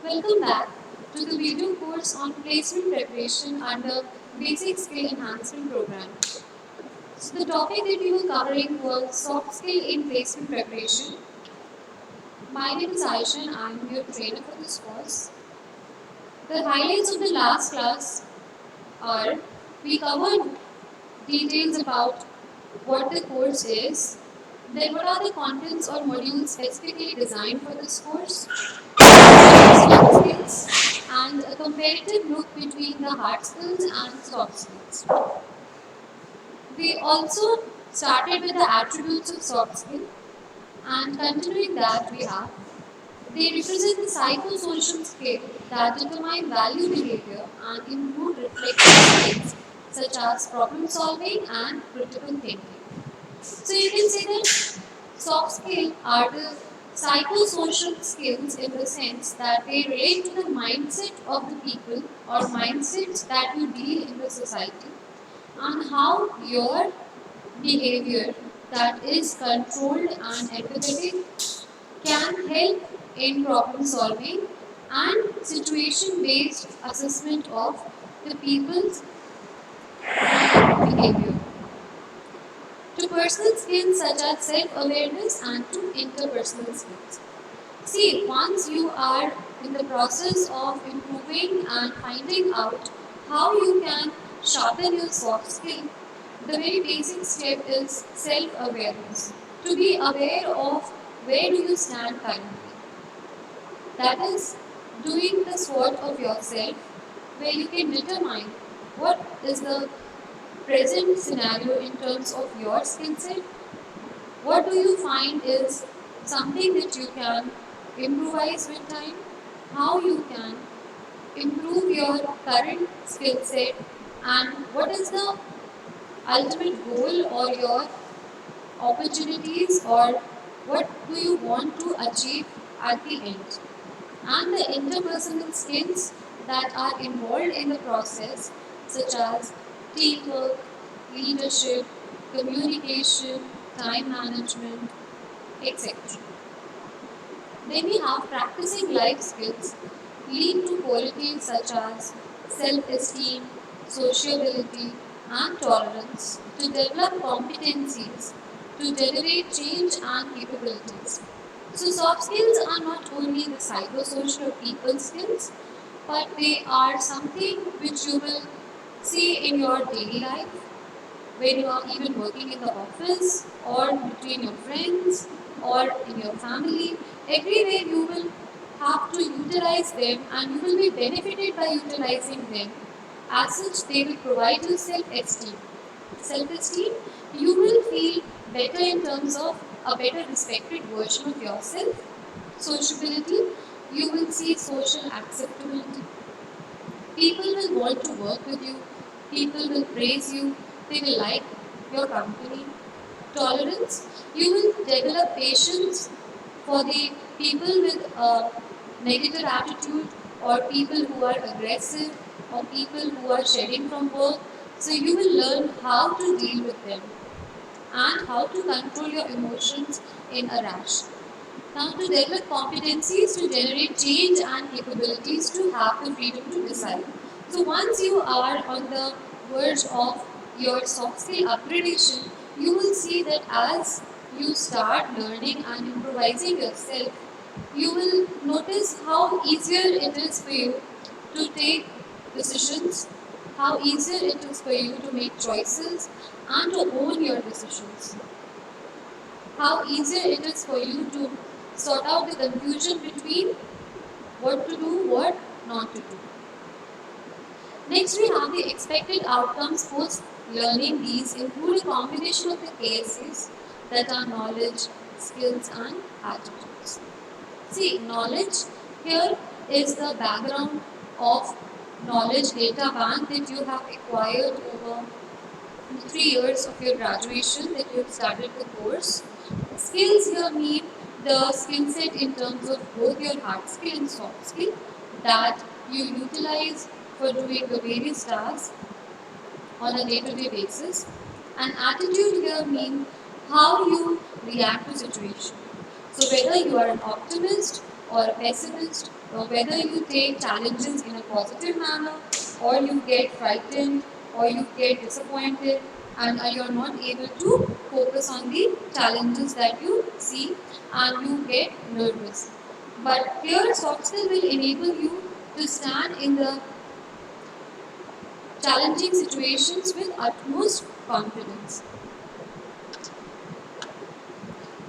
Welcome back to the video course on placement preparation under Basic Skill Enhancement Program. So the topic that we were covering was soft skill in placement preparation. My name is Aisha and I am your trainer for this course. The highlights of the last class are we covered details about what the course is, then what are the contents or modules specifically designed for this course, soft skills, and a comparative look between the hard skills and soft skills. We also started with the attributes of soft skill, and continuing that we have they represent the psychosocial skill that determine value behavior and include reflection skills such as problem solving and critical thinking. So you can say that soft skills are the psychosocial skills in the sense that they relate to the mindset of the people or mindsets that you deal in the society and how your behavior that is controlled and empathetic can help in problem solving and situation based assessment of the people's behavior. To personal skills such as self awareness and to interpersonal skills. See, once you are in the process of improving and finding out how you can sharpen your soft skill, the very basic step is self awareness. To be aware of where do you stand currently. That is doing the SWOT of yourself where you can determine what is the present scenario in terms of your skill set. What do you find is something that you can improvise with time? How you can improve your current skill set and what is the ultimate goal or your opportunities or what do you want to achieve at the end? And the interpersonal skills that are involved in the process, such as teamwork, leadership, communication, time management, etc. Then we have practicing life skills lead to qualities such as self-esteem, sociability, and tolerance to develop competencies to generate change and capabilities. So soft skills are not only the psychosocial or people skills, but they are something which you will see in your daily life when you are even working in the office or between your friends or in your family. Everywhere you will have to utilize them and you will be benefited by utilizing them. As such, they will provide you self-esteem. Self-esteem, you will feel better in terms of a better respected version of yourself. Sociability, you will see social acceptability. People will want to work with you. People will praise you. They will like your company. Tolerance, you will develop patience for the people with a negative attitude or people who are aggressive or people who are shedding from work. So you will learn how to deal with them and how to control your emotions in a rush. Now, to develop competencies to generate change and capabilities to have the freedom to decide. So, once you are on the verge of your soft skill upgradation, you will see that as you start learning and improvising yourself, you will notice how easier it is for you to take decisions, how easier it is for you to make choices and to own your decisions, how easier it is for you to sort out the confusion between what to do, what not to do. Next, we have the expected outcomes post learning. These include a combination of the ASCs that are knowledge, skills, and attitudes. See, knowledge here is the background of knowledge data bank that you have acquired over 3 years of your graduation that you have started the course. Skills here mean the skill set in terms of both your hard skill and soft skill that you utilize for doing the various tasks on a day-to-day basis. And attitude here means how you react to situation. So whether you are an optimist or a pessimist, or whether you take challenges in a positive manner, or you get frightened, or you get disappointed, and you're not able to focus on the challenges that you see and you get nervous. But here, soft skill will enable you to stand in the challenging situations with utmost confidence.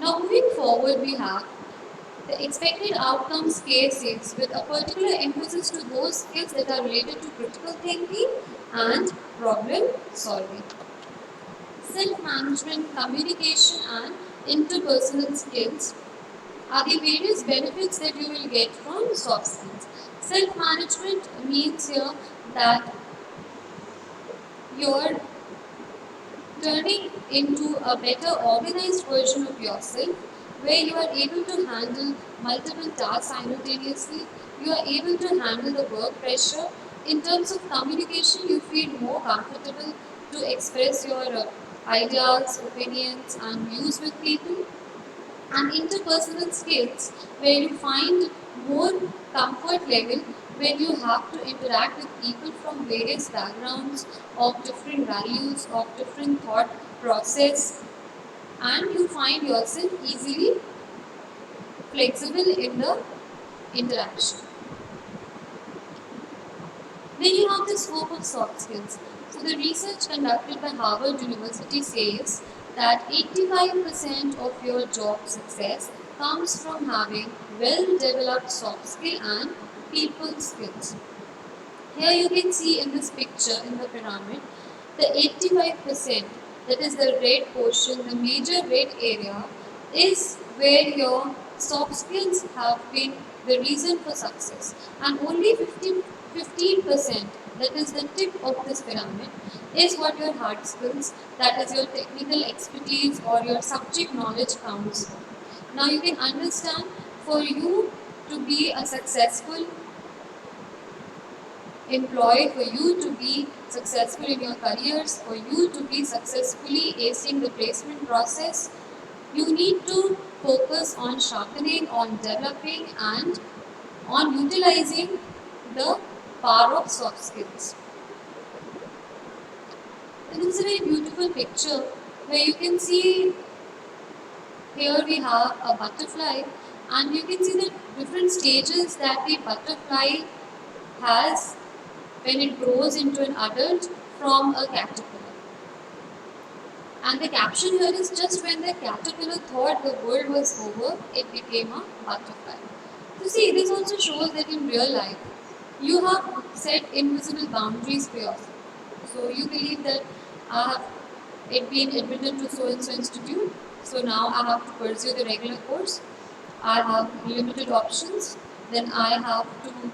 Now, moving forward, we have the expected outcomes cases with a particular emphasis to those skills that are related to critical thinking and problem solving. Self-management, communication and interpersonal skills are the various benefits that you will get from soft skills. Self-management means here that you're turning into a better organized version of yourself where you are able to handle multiple tasks simultaneously. You are able to handle the work pressure. In terms of communication, you feel more comfortable to express your ideas, opinions, and views with people. And interpersonal skills where you find more comfort level when you have to interact with people from various backgrounds of different values, of different thought process, and you find yourself easily flexible in the interaction. Then you have the scope of soft skills. So the research conducted by Harvard University says that 85% of your job success comes from having well-developed soft skill and people skills. Here you can see in this picture in the pyramid, the 85%, that is the red portion, the major red area, is where your soft skills have been the reason for success. And only 15%, that is the tip of this pyramid, is what your hard skills, that is your technical expertise or your subject knowledge counts for. Now you can understand, for you to be a successful employee, for you to be successful in your careers, for you to be successfully acing the placement process, you need to focus on sharpening, on developing, and on utilizing the power of soft skills. And this is a very beautiful picture where you can see here we have a butterfly, and you can see the different stages that the butterfly has when it grows into an adult from a caterpillar. And the caption here is, just when the caterpillar thought the world was over, it became a butterfly. So see, this also shows that in real life, you have set invisible boundaries for yourself. So you believe that I have been admitted to so-and-so institute, so now I have to pursue the regular course. I have limited options, then I have to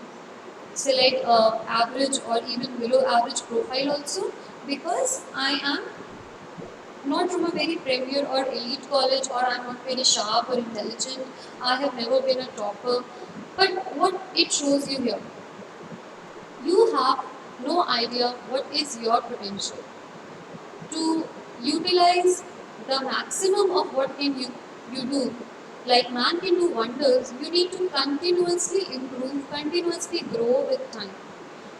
select average or even below average profile also, because I am not from a very premier or elite college, or I'm not very sharp or intelligent. I have never been a topper. But what it shows you here, you have no idea what is your potential. To utilize the maximum of what you do, like man can do wonders, you need to continuously improve, continuously grow with time.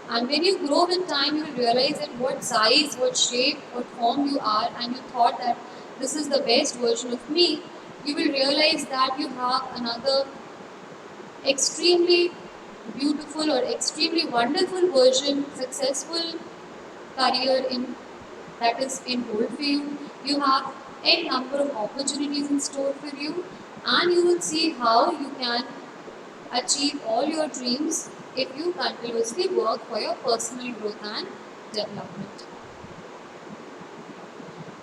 And when you grow with time, you will realize that what size, what shape, what form you are, and you thought that this is the best version of me, you will realize that you have another extremely beautiful or extremely wonderful version, successful career in that is in hold for you. You have a number of opportunities in store for you, and you will see how you can achieve all your dreams if you continuously work for your personal growth and development.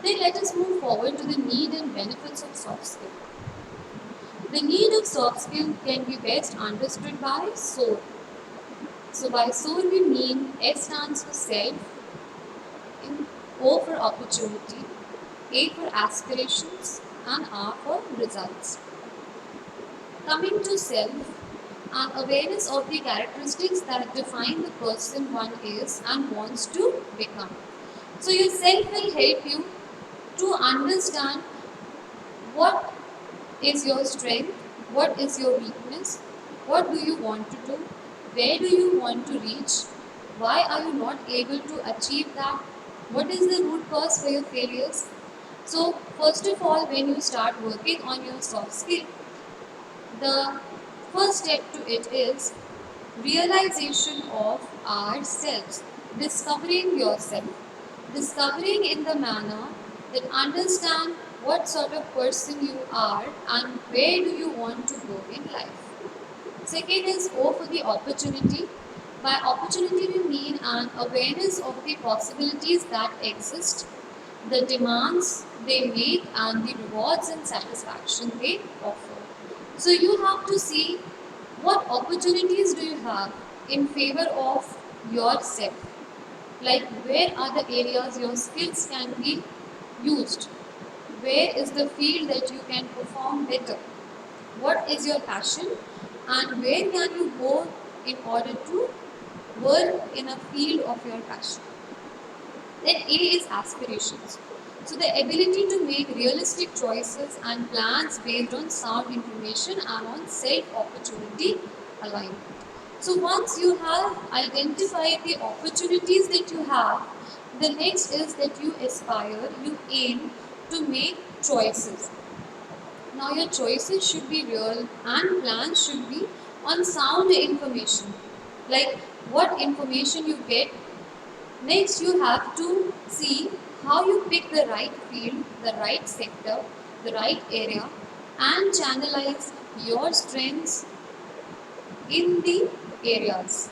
Then let us move forward to the need and benefits of soft skill. The need of soft skill can be best understood by SOAR. So by SOAR we mean S stands for self, O for opportunity, A for aspirations, and R for results. Coming to self, an awareness of the characteristics that define the person one is and wants to become. So your self will help you to understand what is your strength, what is your weakness, What do you want to do? Where do you want to reach? Why are you not able to achieve that? What is the root cause for your failures? So, first of all, when you start working on your soft skill, the first step to it is realization of ourselves, discovering yourself, discovering in the manner that understand what sort of person you are and where do you want to go in life. Second is go for the opportunity. By opportunity, we mean an awareness of the possibilities that exist, the demands they make, and the rewards and satisfaction they offer. So you have to see what opportunities do you have in favor of yourself. Like where are the areas your skills can be used? Where is the field that you can perform better? What is your passion? And where can you go in order to work in a field of your passion? Then A is aspirations. So the ability to make realistic choices and plans based on sound information and on self-opportunity alignment. So once you have identified the opportunities that you have, the next is that you aspire, you aim to make choices. Now your choices should be real and plans should be on sound information. Like what information you get. Next you have to see how you pick the right field, the right sector, the right area and channelize your strengths in the areas.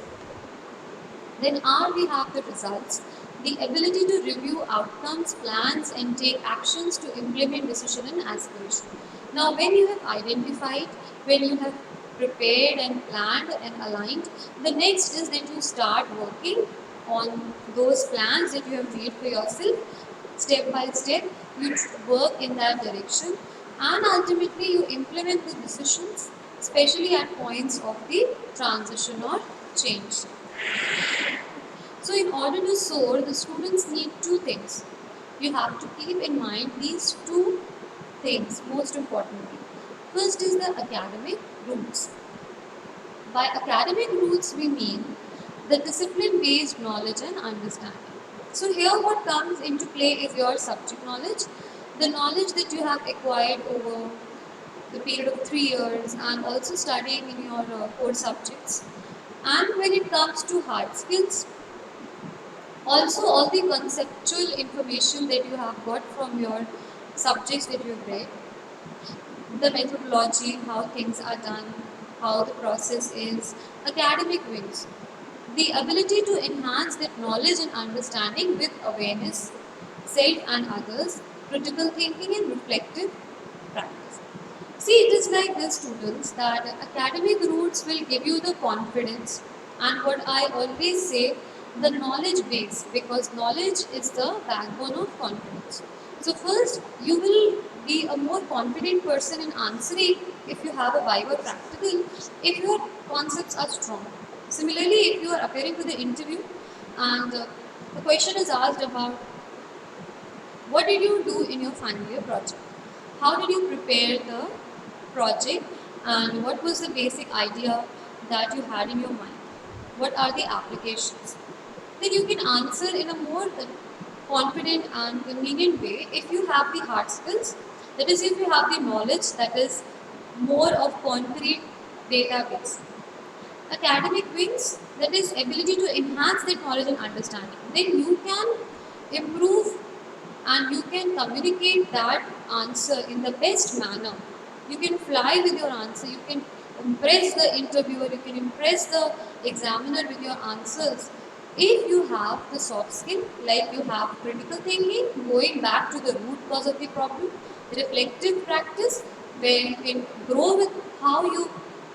Then R, we have the results, the ability to review outcomes, plans and take actions to implement decision and aspiration. Now when you have identified, when you have prepared and planned and aligned, the next is that you start working on those plans that you have made for yourself. Step by step, you work in that direction and ultimately you implement the decisions, especially at points of the transition or change. So in order to soar, the students need two things. You have to keep in mind these two things most importantly. First is the academic roots. By academic roots, we mean the discipline-based knowledge and understanding. So here what comes into play is your subject knowledge, the knowledge that you have acquired over the period of 3 years and also studying in your core subjects. And when it comes to hard skills, also all the conceptual information that you have got from your subjects that you've read, the methodology, how things are done, how the process is, academic wings, the ability to enhance that knowledge and understanding with awareness, self and others, critical thinking and reflective practice. See, it is like this, students, that academic roots will give you the confidence and what I always say, the knowledge base, because knowledge is the backbone of confidence. So first, you will be a more confident person in answering if you have a Viva practical, if your concepts are strong. Similarly, if you are appearing to the interview and the question is asked about what did you do in your final year project? How did you prepare the project and what was the basic idea that you had in your mind? What are the applications? Then you can answer in a more confident and convenient way if you have the hard skills, that is if you have the knowledge that is more of concrete database. Academic wings, that is ability to enhance that knowledge and understanding. Then you can improve and you can communicate that answer in the best manner. You can fly with your answer, you can impress the interviewer, you can impress the examiner with your answers. If you have the soft skill, like you have critical thinking, going back to the root cause of the problem, reflective practice, where you can grow with how you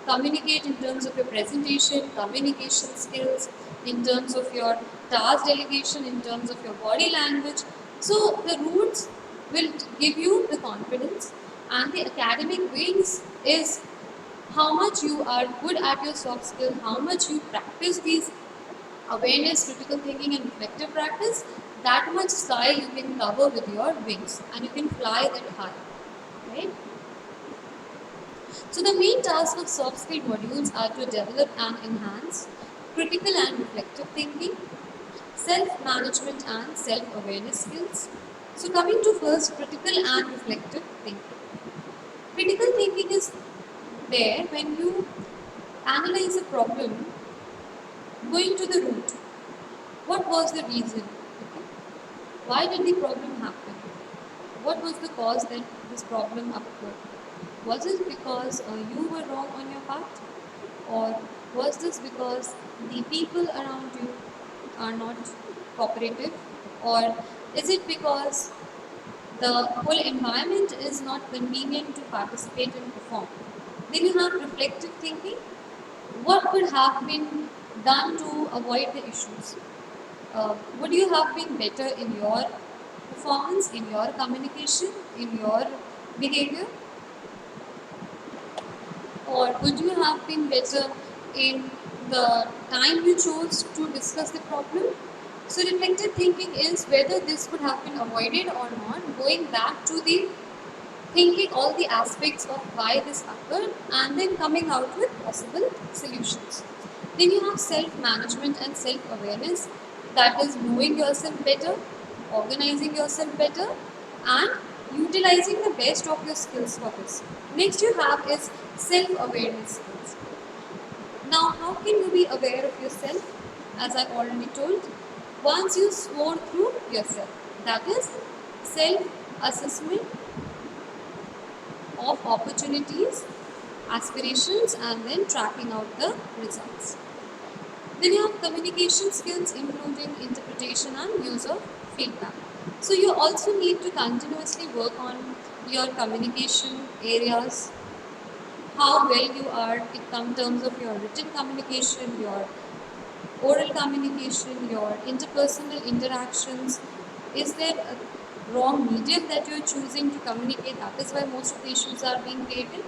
communicate in terms of your presentation, communication skills, in terms of your task delegation, in terms of your body language. So the roots will give you the confidence, and the academic wings is how much you are good at your soft skill, how much you practice these awareness, critical thinking and reflective practice, that much sky you can cover with your wings and you can fly that high, right? So the main tasks of soft skill modules are to develop and enhance critical and reflective thinking, self-management and self-awareness skills. So coming to first critical and reflective thinking. Critical thinking is there when you analyze a problem going to the root. What was the reason? Okay. Why did the problem happen? What was the cause that this problem occurred? Was it because you were wrong on your part? Or was this because the people around you are not cooperative? Or is it because the whole environment is not convenient to participate and perform? Then you have reflective thinking. What could have been done to avoid the issues? Would you have been better in your performance, in your communication, in your behavior? Or would you have been better in the time you chose to discuss the problem? So, reflective thinking is whether this could have been avoided or not, going back to the thinking all the aspects of why this occurred and then coming out with possible solutions. Then you have self management and self awareness, that is, knowing yourself better, organizing yourself better, and utilizing the best of your skills for this. Next, you have is self awareness skills. Now, how can you be aware of yourself? As I already told, once you sworn through yourself, that is self assessment of opportunities, aspirations, and then tracking out the results. Then you have communication skills, including interpretation and use of feedback. So you also need to continuously work on your communication areas, how well you are in terms of your written communication, your oral communication, your interpersonal interactions. Is there a wrong medium that you're choosing to communicate? That is why most of the issues are being created.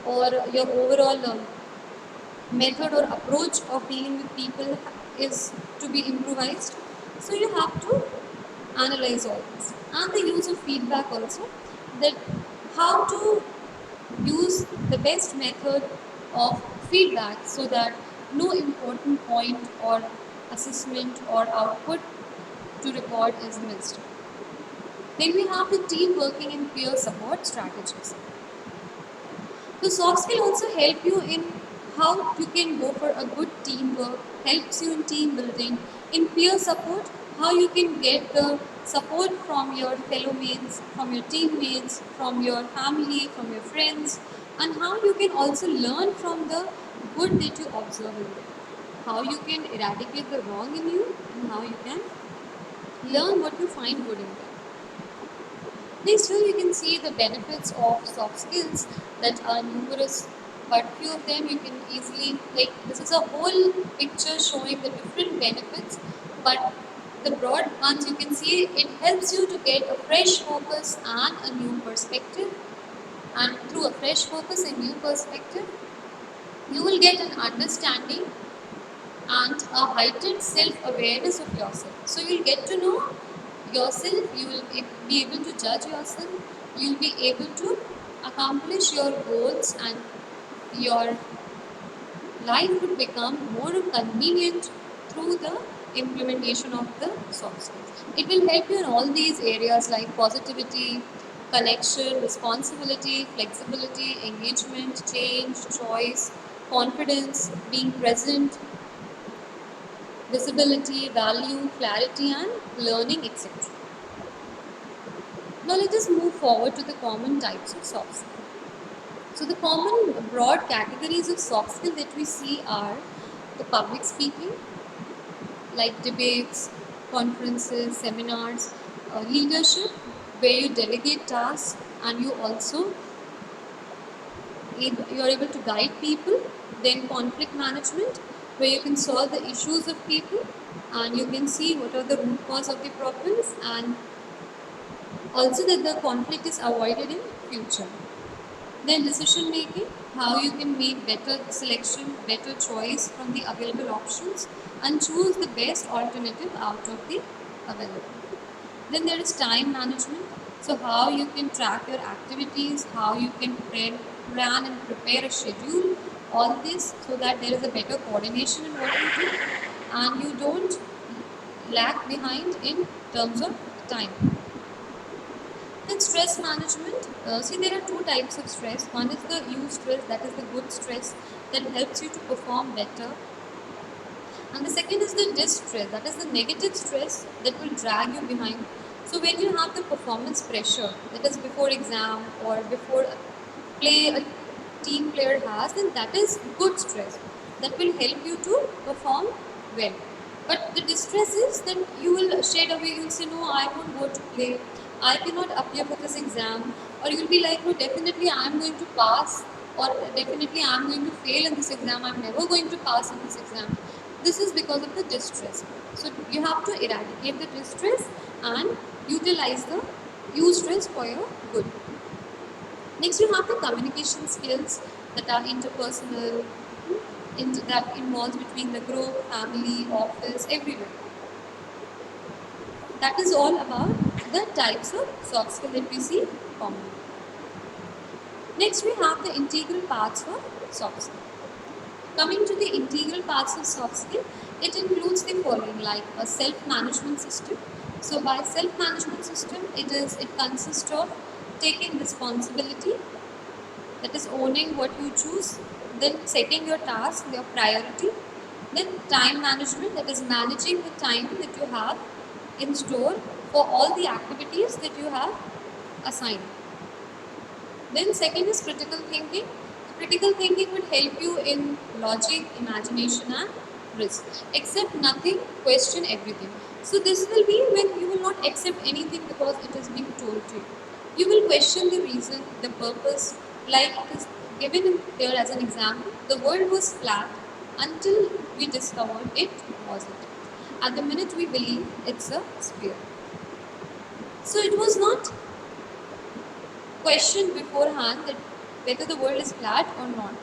Or your overall method or approach of dealing with people is to be improvised. So you have to analyze all this. And the use of feedback also, that how to use the best method of feedback so that no important point or assessment or output to report is missed. Then we have the team working and peer support strategies. So soft skill also help you in how you can go for a good teamwork, helps you in team building, in peer support, how you can get the support from your fellow mates, from your teammates, from your family, from your friends, and how you can also learn from the good that you observe in them. How you can eradicate the wrong in you and how you can learn what you find good in them. Next, here you can see the benefits of soft skills that are numerous, but few of them you can easily, like, this is a whole picture showing the different benefits, but the broad ones you can see, it helps you to get a fresh focus and a new perspective. And through a fresh focus and new perspective, you will get an understanding and a heightened self-awareness of yourself. So you'll get to know yourself, you will be able to judge yourself, you'll be able to accomplish your goals, and your life would become more convenient through the implementation of the soft skills. It will help you in all these areas like positivity, connection, responsibility, flexibility, engagement, change, choice, confidence, being present, visibility, value, clarity, and learning, etc. Now let us move forward to the common types of soft skills. So the common broad categories of soft skill that we see are the public speaking, like debates, conferences, seminars, leadership, where you delegate tasks and you also you are able to guide people. Then conflict management, where you can solve the issues of people and you can see what are the root cause of the problems, and also that the conflict is avoided in future. Then decision making, how you can make better selection, better choice from the available options and choose the best alternative out of the available. Then there is time management. So how you can track your activities, how you can prepare plan and prepare a schedule, all this, so that there is a better coordination in what you do and you don't lag behind in terms of time. Then stress management. See, there are two types of stress. One is the stress, that is the good stress that helps you to perform better. And the second is the distress, that is the negative stress that will drag you behind. So when you have the performance pressure, that is before exam or before a play a team player has, then that is good stress that will help you to perform well. But the distress is that you will shade away, you'll say, no, I won't go to play, I cannot appear for this exam, or you'll be like, no, definitely I'm going to pass, or definitely I'm going to fail in this exam, I'm never going to pass in this exam. This is because of the distress. So you have to eradicate the distress and utilize the eustress for your good. Next, you have the communication skills that are interpersonal, that involves between the group, family, office, everywhere. That is all about the types of soft skill that we see commonly. Next, we have the integral parts of soft skill. Coming to the integral parts of soft skill, it includes the following, like a self-management system. So by self-management system, it consists of taking responsibility, that is owning what you choose, then setting your task, your priority, then time management, that is managing the time that you have in store for all the activities that you have assigned. Then second is critical thinking. Critical thinking would help you in logic, imagination and risk. Accept nothing, question everything. So this will be when you will not accept anything because it is being told to you. You will question the reason, the purpose, like it is given here as an example. The world was flat until we discovered it wasn't. At the minute we believe it's a sphere. So it was not questioned beforehand that whether the world is flat or not.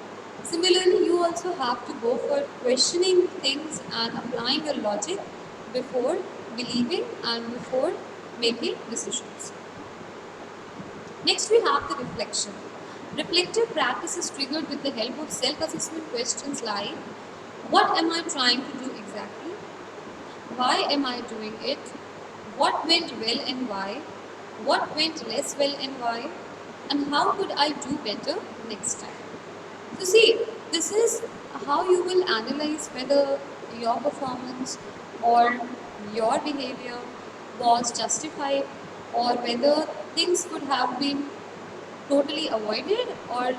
Similarly, you also have to go for questioning things and applying your logic before believing and before making decisions. Next, we have the reflection. Reflective practice is triggered with the help of self-assessment questions like, what am I trying to do exactly? Why am I doing it? What went well and why? What went less well and why? And how could I do better next time? So see, this is how you will analyze whether your performance or your behavior was justified or whether things could have been totally avoided or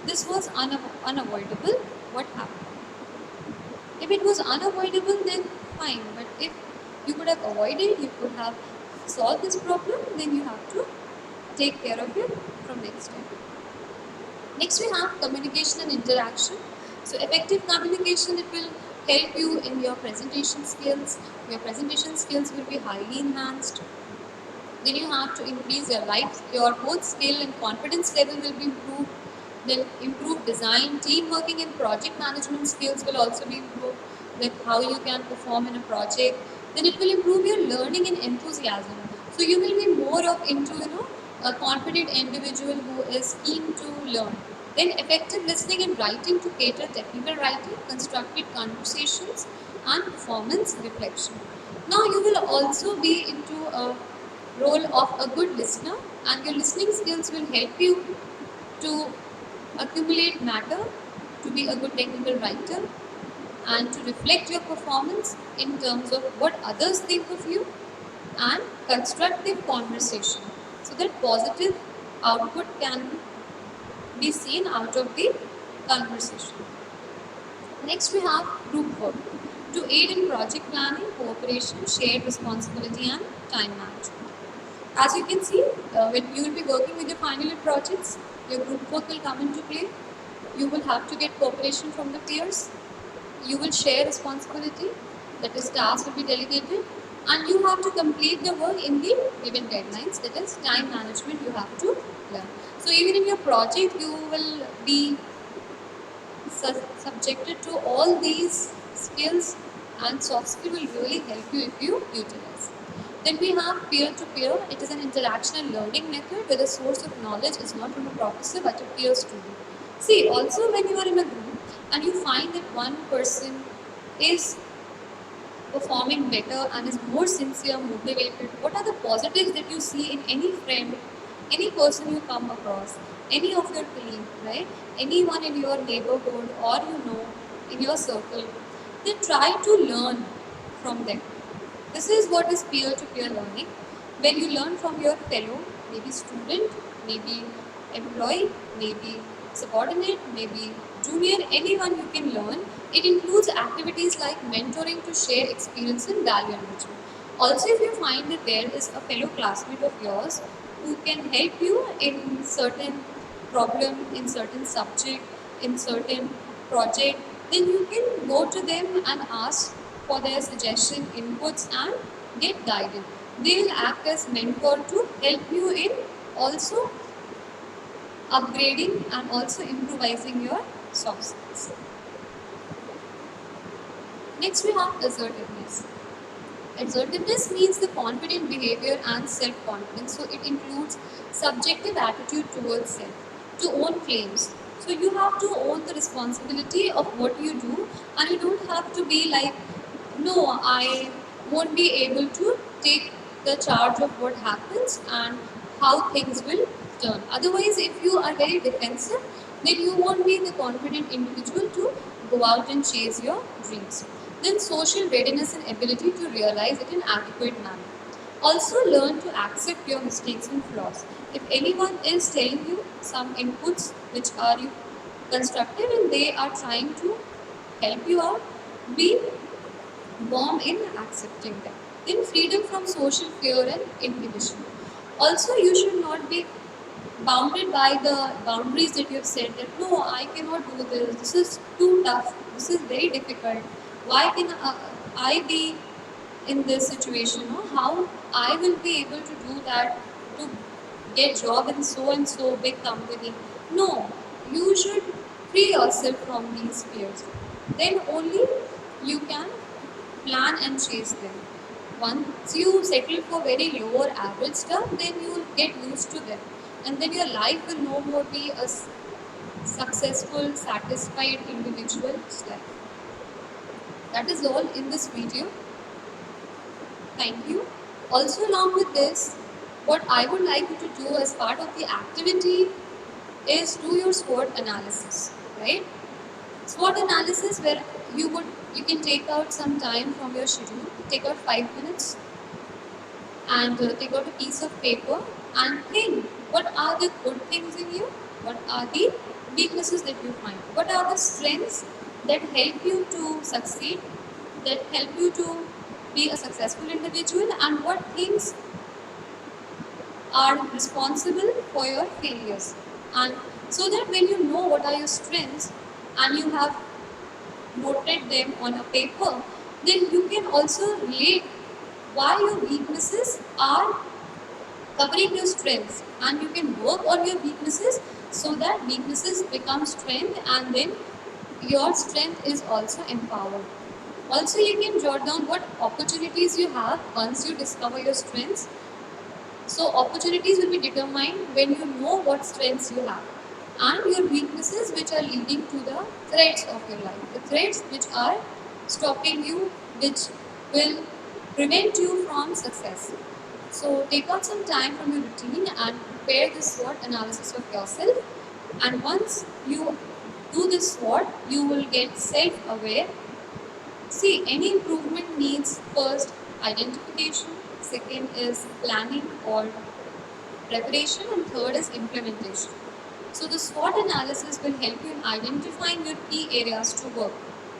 this was unavoidable. What happened? If it was unavoidable, then fine. But if you could have avoided, you could have solved this problem, then you have to take care of it from next time. Next, we have communication and interaction. So effective communication, it will help you in your presentation skills. Your presentation skills will be highly enhanced. Then you have to increase your both skill and confidence level will be improved. Then improve design, team working and project management skills will also be improved. Like how you can perform in a project. Then it will improve your learning and enthusiasm. So you will be more of into a confident individual who is keen to learn. Then effective listening and writing to cater technical writing, constructive conversations, and performance reflection. Now you will also be into a role of a good listener, and your listening skills will help you to accumulate matter, to be a good technical writer, and to reflect your performance in terms of what others think of you and constructive conversation so that positive output can be seen out of the conversation. Next, we have group work to aid in project planning, cooperation, shared responsibility, and time management. As you can see, when you will be working with your final year projects, your group work will come into play. You will have to get cooperation from the peers. You will share responsibility, that is, tasks will be delegated, and you have to complete the work in the given deadlines, that is, time management you have to learn. So, even in your project, you will be subjected to all these skills, and soft skill will really help you if you utilize. Then we have peer-to-peer. It is an interactional learning method where the source of knowledge is not from a professor but a peer student. See, also when you are in a group and you find that one person is performing better and is more sincere, motivated, what are the positives that you see in any friend, any person you come across, any of your colleague, right? Anyone in your neighborhood or in your circle, then try to learn from them. This is what is peer-to-peer learning, where you learn from your fellow, maybe student, maybe employee, maybe subordinate, maybe junior, anyone you can learn. It includes activities like mentoring to share experience and value enrichment. Also, if you find that there is a fellow classmate of yours who can help you in certain problem, in certain subject, in certain project, then you can go to them and ask for their suggestion, inputs, and get guided. They will act as mentor to help you in also upgrading and also improvising your soft skills. Next, we have assertiveness. Assertiveness means the confident behavior and self-confidence. So it includes subjective attitude towards self, to own claims. So you have to own the responsibility of what you do, and you don't have to be like, no, I won't be able to take the charge of what happens and how things will turn. Otherwise, if you are very defensive, then you won't be the confident individual to go out and chase your dreams. Then social readiness and ability to realize it in adequate manner. Also learn to accept your mistakes and flaws. If anyone is telling you some inputs which are constructive and they are trying to help you out, be warm in accepting them. Then freedom from social fear and inhibition. Also, you should not be bounded by the boundaries that you have set that no, I cannot do this is too tough, this is very difficult, why can I be in this situation, or how I will be able to do that to get job in so and so big company. No, you should free yourself from these fears. Then only you can plan and chase them. Once you settle for very low or average stuff, then you will get used to them. And then your life will no more be a successful, satisfied individual's life. That is all in this video. Thank you. Also, along with this, what I would like you to do as part of the activity is do your SWOT analysis, right? SWOT analysis where you can take out some time from your schedule, take out 5 minutes, and take out a piece of paper and think what are the good things in you, what are the weaknesses that you find, what are the strengths that help you to succeed, that help you to be a successful individual, and what things are responsible for your failures. And so that when you know what are your strengths and you have noted them on a paper, then you can also relate why your weaknesses are covering your strengths, and you can work on your weaknesses so that weaknesses become strength, and then your strength is also empowered. Also, you can jot down what opportunities you have once you discover your strengths. So opportunities will be determined when you know what strengths you have, and your weaknesses which are leading to the threats of your life, the threats which are stopping you, which will prevent you from success. So take out some time from your routine and prepare this SWOT analysis of yourself. And once you do this SWOT, you will get self-aware. See, any improvement needs first identification, second is planning or preparation, and third is implementation. So the SWOT analysis will help you in identifying your key areas to work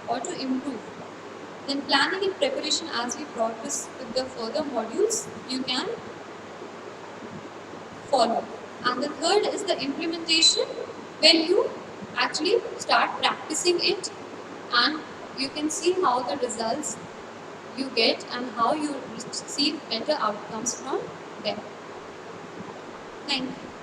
or to improve. Then planning and preparation, as we progress with the further modules, you can follow. And the third is the implementation, when you actually start practicing it and you can see how the results you get and how you receive better outcomes from them. Thank you.